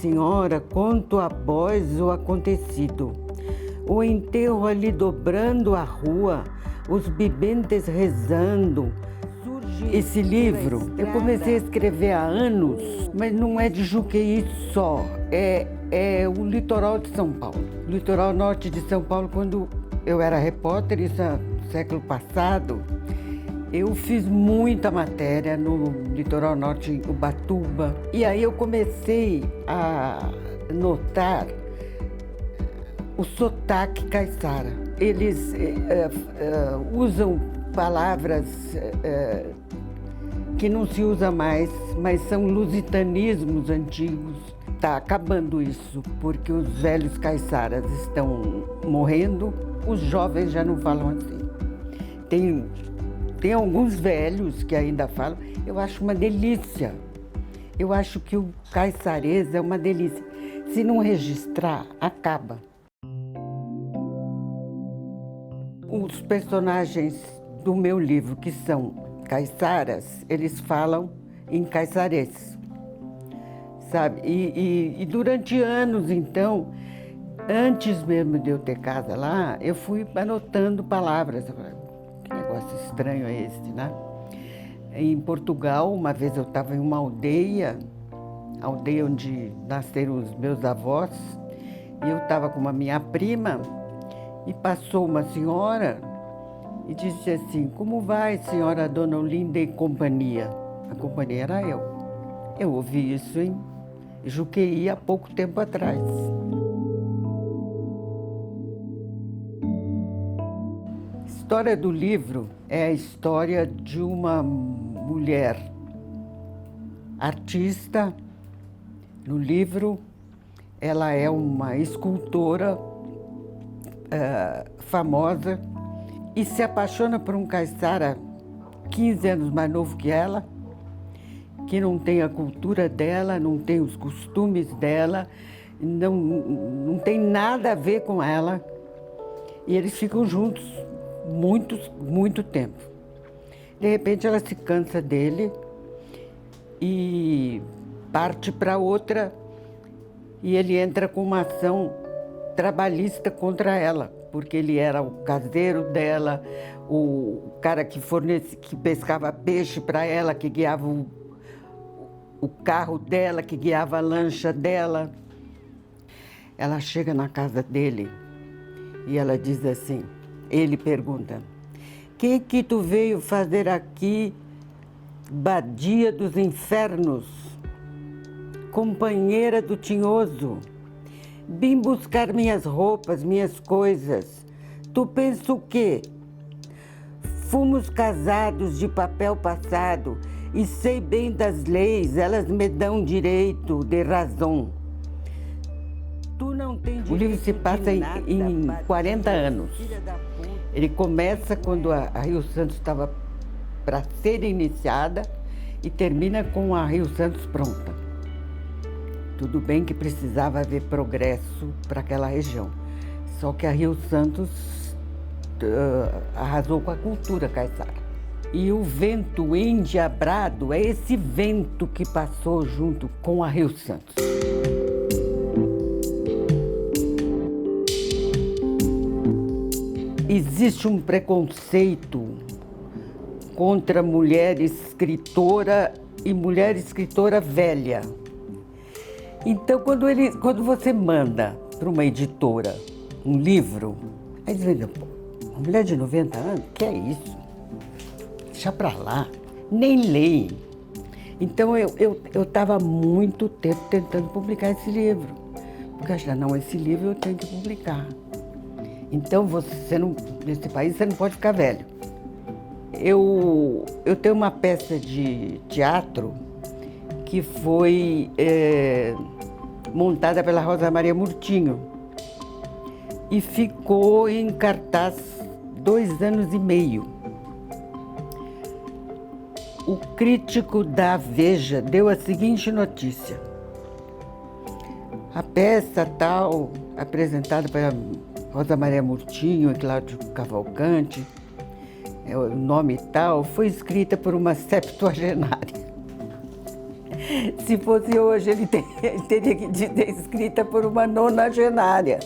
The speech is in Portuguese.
senhora, conto a voz o acontecido. O enterro ali dobrando a rua, os bebentes rezando. Surge esse livro, eu comecei a escrever há anos, mas não é de Juqueí só, é o litoral de São Paulo. Litoral norte de São Paulo, quando eu era repórter, isso é século passado, eu fiz muita matéria no litoral norte, em Ubatuba. E aí eu comecei a notar o sotaque caiçara. Eles usam palavras que não se usa mais, mas são lusitanismos antigos. Está acabando isso, porque os velhos caiçaras estão morrendo, os jovens já não falam assim. Tem alguns velhos que ainda falam, eu acho uma delícia. Eu acho que o caiçarês é uma delícia. Se não registrar, acaba. Os personagens do meu livro, que são caiçaras, eles falam em caiçarês, sabe? E durante anos, então, antes mesmo de eu ter casa lá, eu fui anotando palavras. Que negócio estranho é esse, né? Em Portugal, uma vez eu estava em uma aldeia onde nasceram os meus avós, e eu estava com uma minha prima, e passou uma senhora e disse assim: como vai, senhora Dona Olinda e companhia? A companhia era eu. Eu ouvi isso em Juqueí há pouco tempo atrás. A história do livro é a história de uma mulher artista. No livro, ela é uma escultora famosa e se apaixona por um caiçara 15 anos mais novo que ela, que não tem a cultura dela, não tem os costumes dela, não tem nada a ver com ela. E eles ficam juntos muito tempo. De repente ela se cansa dele e parte para outra, e ele entra com uma ação trabalhista contra ela, porque ele era o caseiro dela, o cara que pescava peixe para ela, que guiava o carro dela, que guiava a lancha dela. Ela chega na casa dele e ela diz assim, ele pergunta: que tu veio fazer aqui, Badia dos Infernos, companheira do Tinhoso? Vim buscar minhas roupas, minhas coisas. Tu pensa o quê? Fomos casados de papel passado e sei bem das leis, elas me dão direito de razão. Tu não tem direito. O livro se passa em 40 anos. Ele começa quando a Rio Santos estava para ser iniciada e termina com a Rio Santos pronta. Tudo bem que precisava haver progresso para aquela região, só que a Rio Santos arrasou com a cultura caiçara. E o vento endiabrado é esse vento que passou junto com a Rio Santos. Existe um preconceito contra mulher escritora e mulher escritora velha. Então, quando você manda para uma editora um livro, aí diz, uma mulher de 90 anos, que é isso? Deixa pra lá, nem leem. Então, eu estava muito tempo tentando publicar esse livro, porque eu achava, não, esse livro eu tenho que publicar. Então, nesse país, você não pode ficar velho. Eu tenho uma peça de teatro que foi montada pela Rosa Maria Murtinho e ficou em cartaz 2 anos e meio. O crítico da Veja deu a seguinte notícia: a peça tal, apresentada pela Rosa Maria Murtinho e Cláudio Cavalcante, o nome tal, foi escrita por uma septuagenária. Se fosse hoje, ele teria que ser escrita por uma nonagenária.